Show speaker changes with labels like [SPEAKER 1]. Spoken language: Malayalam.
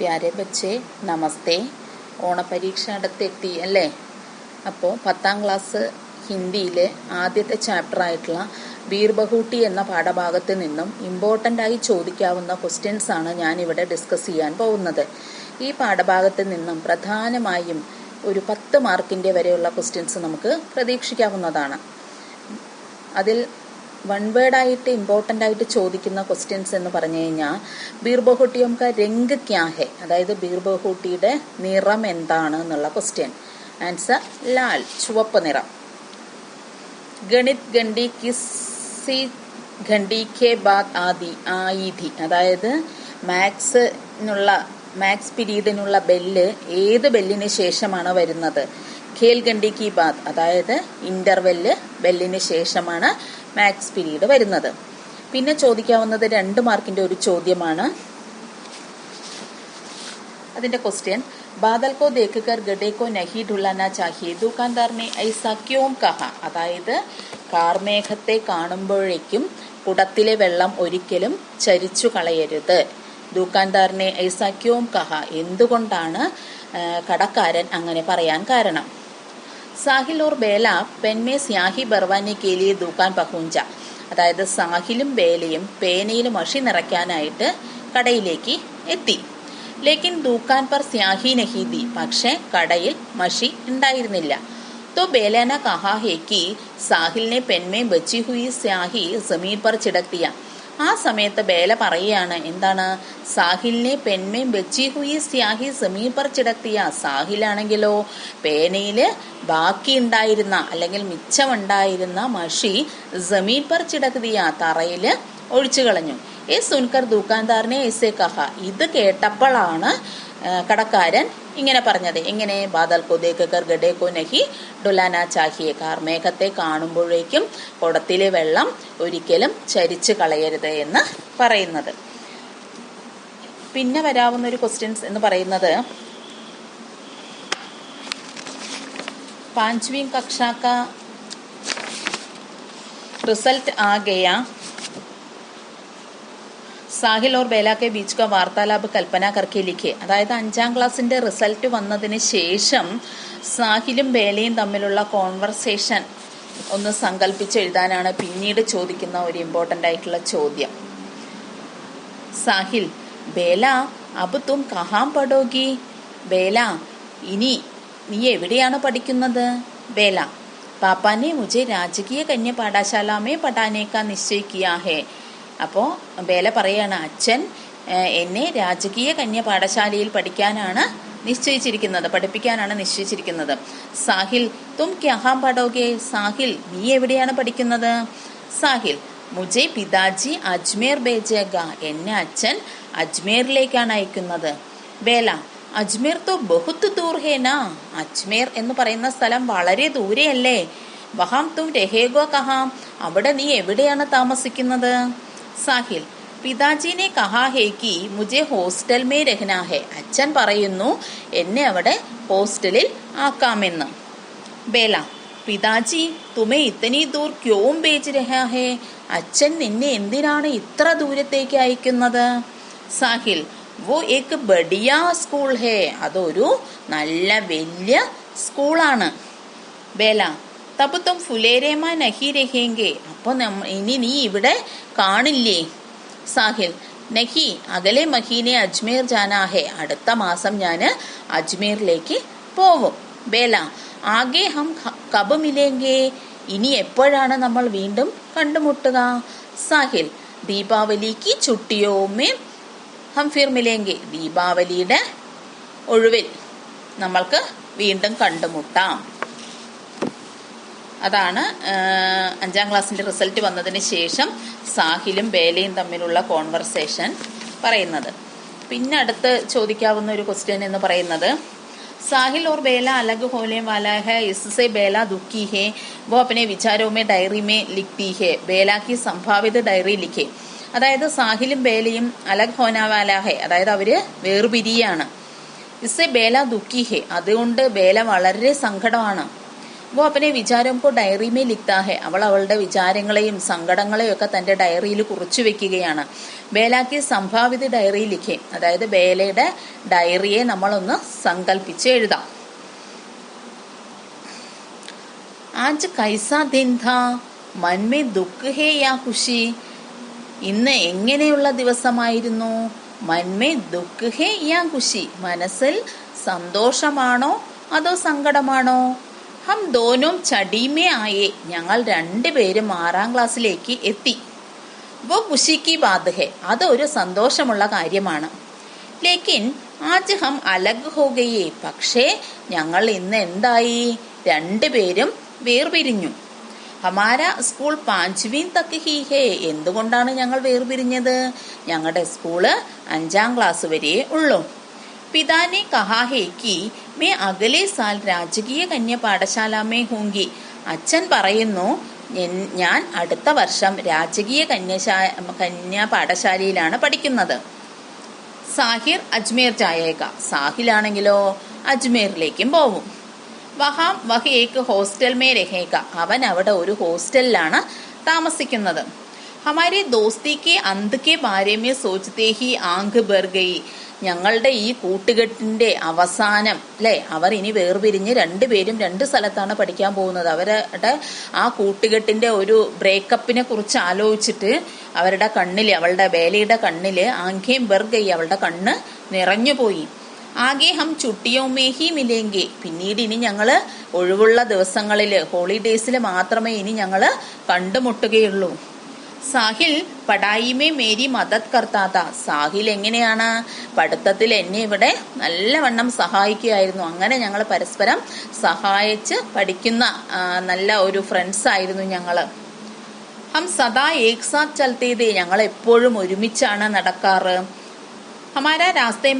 [SPEAKER 1] പ്യാരെ ബച്ചേ നമസ്തേ. ഓണപരീക്ഷ അടുത്തെത്തി അല്ലേ? അപ്പോൾ 10ാം ക്ലാസ് ഹിന്ദിയിലെ ആദ്യത്തെ ചാപ്റ്ററായിട്ടുള്ള ബീർബഹൂട്ടി എന്ന പാഠഭാഗത്ത് നിന്നും ഇമ്പോർട്ടൻ്റായി ചോദിക്കാവുന്ന ക്വസ്റ്റ്യൻസാണ് ഞാനിവിടെ ഡിസ്കസ് ചെയ്യാൻ പോകുന്നത്. ഈ പാഠഭാഗത്ത് നിന്നും പ്രധാനമായും ഒരു 10 മാർക്കിൻ്റെ വരെയുള്ള ക്വസ്റ്റ്യൻസ് നമുക്ക് പ്രതീക്ഷിക്കാവുന്നതാണ്. അതിൽ വൺ വേർഡായിട്ട് ഇമ്പോർട്ടൻ്റ് ആയിട്ട് ചോദിക്കുന്ന ക്വസ്റ്റ്യൻസ് എന്ന് പറഞ്ഞു കഴിഞ്ഞാൽ ബീർബഹൂട്ടിയും കാ രംഗ് ക്യാ ഹെ, അതായത് ബീർബഹൂട്ടിയുടെ നിറം എന്താണ് എന്നുള്ള ക്വസ്റ്റ്യൻ. ആൻസർ ലാൽ, ചുവപ്പ് നിറം. ഗണിത് ഗണ്ഡി കിസി ഘണ്ടി കെ ബാദ് ആയി ഥി, അതായത് മാത്സ് പീരീഡിനുള്ള ബെല്ല് ഏത് ബെല്ലിന് ശേഷമാണ് വരുന്നത്? ഖേൽ ഗണ്ഡി കി ബാത്, അതായത് ഇന്റർവെല്ല് ബെല്ലിന് ശേഷമാണ് മാത്സ് പീരീഡ് വരുന്നത്. പിന്നെ ചോദിക്കാവുന്നത് 2 മാർക്കിന്റെ ഒരു ചോദ്യമാണ്. അതിന്റെ ക്വസ്റ്റ്യൻ, ബാദൽ കോ ദേഖ് കർ ഗഡെ കോ നഹി ഢുലാനാ ചാഹിയെ ദുകാൻദാർ നെ ഐസാ ക്യോം കഹ, അതായത് കാർമേഘത്തെ കാണുമ്പോഴേക്കും കുടത്തിലെ വെള്ളം ഒരിക്കലും ചരിച്ചു കളയരുത്. ദുകാൻദാറിനെ ഐസാ ക്യോം കഹ, എന്തുകൊണ്ടാണ് കടക്കാരൻ അങ്ങനെ പറയാൻ കാരണം? സാഹിൽ ഓർ ബേല പെൻമേ സ്യാഹി ബർവാനെ കേലിയെ ദുകാൻ പഹുഞ്ച, അതായത് സാഹിലും ബേലയും പേനയിൽ മഷി നിറയ്ക്കാനായിട്ട് കടയിലേക്ക് എത്തി. ലേക്കിൻ ദുകാൻ പർ സ്യാഹി നഹി ദി, പക്ഷെ കടയിൽ മഷി ഉണ്ടായിരുന്നില്ല. तो बेला ने कहा है कि साहिल ने पेन में बची हुई स्याही जमीन पर छिड़क दिया. ആ സമയത്ത് ബേല പറയുകയാണ്, എന്താണ്? സാഹിലിനെ പെൻമേ ബച്ചി ഹുയി സ്യാഹി സമീൻ പർ ചിടക്തിയ, സാഹിലാണെങ്കിലോ പേനയില് ബാക്കി ഉണ്ടായിരുന്ന അല്ലെങ്കിൽ മിച്ചമുണ്ടായിരുന്ന മഷി ജമീൻ പർ ചിടക്തിയ, തറയില് ഒഴിച്ചു കളഞ്ഞു. ഏ സുൻകർ ദുക്കാൻദാറിനെ എസേ കഹ, ഇത് കേട്ടപ്പോഴാണ് കടക്കാരൻ ഇങ്ങനെ പറഞ്ഞത്. എങ്ങനെ? ബാദൽ കോ ദേഖ് കർ ഗഡെ കോ നഹി ഡുലാനാ ചാഹിയെ, കാർമേഘത്തെ കാണുമ്പോഴേക്കും കുടത്തിലെ വെള്ളം ഒരിക്കലും ചരിച്ചു കളയരുത് എന്ന് പറയുന്നത്. പിന്നെ വരാവുന്ന ഒരു ക്വസ്റ്റ്യൻസ് എന്ന് പറയുന്നത്, 5वीं कक्षा का रिजल्ट आ गया, Sahil or Bela K beach കാ വാർത്താലാപ് കൽപ്പന കർക്കെ ലിഖെ, അതായത് 5ാം ക്ലാസ്സിന്റെ റിസൾട്ട് വന്നതിന് ശേഷം സാഹിലും ബേലയും തമ്മിലുള്ള കോൺവെർസേഷൻ ഒന്ന് സങ്കല്പിച്ച് എഴുതാനാണ് പിന്നീട് ചോദിക്കുന്ന ഒരു ഇമ്പോർട്ടൻ്റ് ആയിട്ടുള്ള ചോദ്യം. സാഹിൽ, ബേല അബ് തും കഹാം പഠോഗി, ബേല ഇനി നീ എവിടെയാണ് പഠിക്കുന്നത്? ബേല, പാപ്പാനെ മുझे രാജകീയ കന്യ പാഠശാല മേ പഠാനെ കാ നിശ്ചയ കിയാ ഹെ. അപ്പോൾ ബേല പറയാണ്, അച്ഛൻ എന്നെ രാജകീയ കന്യ പാഠശാലയിൽ പഠിപ്പിക്കാനാണ് നിശ്ചയിച്ചിരിക്കുന്നത്. സാഹിൽ, തും ക്യാഹാം പഠോഗെ, സാഹിൽ നീ എവിടെയാണ് പഠിക്കുന്നത്? സാഹിൽ, മുझे പിതാജി അജ്മേർ ഭേജേഗ, എന്നെ അച്ഛൻ അജ്മേറിലേക്കാണ് അയക്കുന്നത്. ബേല, അജ്മേർ തോ ബഹുത് ദൂർ ഹേ നാ, അജ്മേർ എന്ന് പറയുന്ന സ്ഥലം വളരെ ദൂരെയല്ലേ? വഹാം തും രഹേഗോ കഹാം, അവിടെ നീ എവിടെയാണ് താമസിക്കുന്നത്? സാഹിൽ, പിതാജിനെ കഹാ ഹേ കി മുझे ഹോസ്റ്റൽ മേ രഹ്നാ ഹേ, അച്ഛൻ പറയുന്നു എന്നെ അവിടെ ഹോസ്റ്റലിൽ ആക്കാമെന്ന്. ബേല, പിതാജി തുമേ ഇത്തനി ദൂർ ക്യോം ഭേജ് രഹാ ഹേ, അച്ഛൻ നിന്നെ എന്തിനാണ് ഇത്ര ദൂരത്തേക്ക് അയക്കുന്നത്? സാഹിൽ, വോ ഏക് ബഡിയാ സ്കൂൾ ഹേ, അതൊരു നല്ല വലിയ സ്കൂളാണ്. ബേല, തബ് തും ഫുലേരേമാ നഹി രഹേങ്കെ, അപ്പോൾ ഇനി നീ ഇവിടെ കാണില്ലേ? സാഹിൽ, നഹി അകലെ മഹീനെ അജ്മേർ ജാനാ ഹെ, അടുത്ത മാസം ഞാൻ അജ്മീറിലേക്ക് പോവും. ബേല, ആകെ ഹം കബ് മിലേങ്കെ, ഇനി എപ്പോഴാണ് നമ്മൾ വീണ്ടും കണ്ടുമുട്ടുക? സാഹിൽ, ദീപാവലിക്ക് ചുട്ടിയോ മേ ഹം ഫിർ മിലേങ്കെ, ദീപാവലിയുടെ ഒഴിവിൽ നമ്മൾക്ക് വീണ്ടും കണ്ടുമുട്ടാം. അതാണ് 5ാം ക്ലാസ്സിന്റെ റിസൾട്ട് വന്നതിന് ശേഷം സാഹിലും ബേലയും തമ്മിലുള്ള കോൺവെർസേഷൻ പറയുന്നത്. പിന്നെ അടുത്ത് ചോദിക്കാവുന്ന ഒരു ക്വസ്റ്റ്യൻ എന്ന് പറയുന്നത്, സാഹിൽ ഓർ ബേല അലഗ് ഹോനെ വാലാ ഹൈ, ഇസ്സേ ബേല ദുഃഖി ഹേ, വോ അപ്നെ വിചാരോ മേ ഡയറി മേ ലിഖ്തി ഹേ, ബേല കി സംഭാവിത ഡയറി ലിഖേ, അതായത് സാഹിലും ബേലയും അലഗ് ഹോന വാലാ ഹേ, അതായത് അവര് വേർപിരിയാണ്. ഇസ്സേ ബേല ദുഃഖി ഹേ, അതുകൊണ്ട് ബേല വളരെ സങ്കടമാണ്. वो अपने विचारों को ഡയറി में लिखता है. അവൾ അവളുടെ വിചാരങ്ങളെയും സങ്കടങ്ങളെയും ഒക്കെ തന്റെ ഡയറിയിൽ കുറിച്ചു വെക്കുകയാണ്. ബേലാക്കി സംഭാവിത ഡയറി ലിഖേ, അതായത് ബേലയുടെ ഡയറിയെ നമ്മളൊന്ന് സങ്കല്പിച്ച് എഴുതാം. आज कैसा दिन था, मन में दुख है या खुशी. ഇന്ന് എങ്ങനെയുള്ള ദിവസമായിരുന്നു? മൻമേ ദുഃഖ് ഹേ യാ ഖുഷി, മനസ്സിൽ സന്തോഷമാണോ അതോ സങ്കടമാണോ? ഹം ദോനും ചടീമേ ആയേ, ഞങ്ങൾ രണ്ടുപേരും 6ാം ക്ലാസ്സിലേക്ക് എത്തി. വോ ഖുഷി കി ബാത് ഹേ, അത് ഒരു സന്തോഷമുള്ള കാര്യമാണ്. ലേക്കിൻ ആജ് ഹം അലഗ് ഹോ ഗയേ, പക്ഷേ ഞങ്ങൾ ഇന്ന് എന്തായി? രണ്ടുപേരും വേർപിരിഞ്ഞു. ഹമാര സ്കൂൾ 5വീं തക്ക് ഹി ഹേ, എന്തുകൊണ്ടാണ് ഞങ്ങൾ വേർപിരിഞ്ഞത്? ഞങ്ങളുടെ സ്കൂള് 5ാം ക്ലാസ് വരെ ഉള്ളൂ. പിതാനെ കഹാ ഹേ കി മേ അഗലേ സാൽ രാജകീയ കന്യ പാഠശാല മേ ഹൂങ്കി. അച്ഛൻ പറയുന്നു ഞാൻ അടുത്ത വർഷം രാജകീയ കന്യാ പാഠശാലയിലാണ് പഠിക്കുന്നത്. സാഹിർ അജ്മേർ ജായേഗ, സാഹിലാണെങ്കിലോ അജ്മേറിലേക്കും പോവും. വഹാം വഹ് ഏക് ഹോസ്റ്റൽ മേ രഹേഗ, അവൻ അവിടെ ഒരു ഹോസ്റ്റലിലാണ് താമസിക്കുന്നത്. ഹമാരെ ദോസ്തി K അന്ത് K Bare may സോച്തേ he Aankh ഭർ ഗയി, ഞങ്ങളുടെ ഈ കൂട്ടുകെട്ടിന്റെ അവസാനം അല്ലെ, അവർ ഇനി വേർപിരിഞ്ഞ് രണ്ടുപേരും 2 സ്ഥലത്താണ് പഠിക്കാൻ പോകുന്നത്. അവരുടെ ആ കൂട്ടുകെട്ടിന്റെ ഒരു ബ്രേക്കപ്പിനെ കുറിച്ച് ആലോചിച്ചിട്ട് അവരുടെ കണ്ണില്, അവളുടെ ബേലയുടെ കണ്ണില് ആങ്കേം ഭർ ഗയി, അവളുടെ കണ്ണ് നിറഞ്ഞുപോയി. ആകെ ഹം ചുട്ടിയോ മേ ഹി മിലേങ്കെ, പിന്നീട് ഇനി ഞങ്ങള് ഒഴിവുള്ള ദിവസങ്ങളില്, ഹോളിഡേയ്സിൽ മാത്രമേ ഇനി ഞങ്ങള് കണ്ടുമുട്ടുകയുള്ളൂ. സാഹിൽ പഠായിമേ മേരി മദത് കർത്താത്ത, സാഹിൽ എങ്ങനെയാണ്? പഠിത്തത്തിൽ എന്നെ ഇവിടെ നല്ലവണ്ണം സഹായിക്കുകയായിരുന്നു. അങ്ങനെ ഞങ്ങൾ പരസ്പരം സഹായിച്ച് പഠിക്കുന്ന നല്ല ഒരു ഫ്രണ്ട്സ് ആയിരുന്നു ഞങ്ങള്. ഹം സദാ ഏക് സാത്ത് ചൽത്തേ ഥേ, ഞങ്ങൾ എപ്പോഴും ഒരുമിച്ചാണ് നടക്കാറ്. ഹമാരാ രാസ്തേ മേ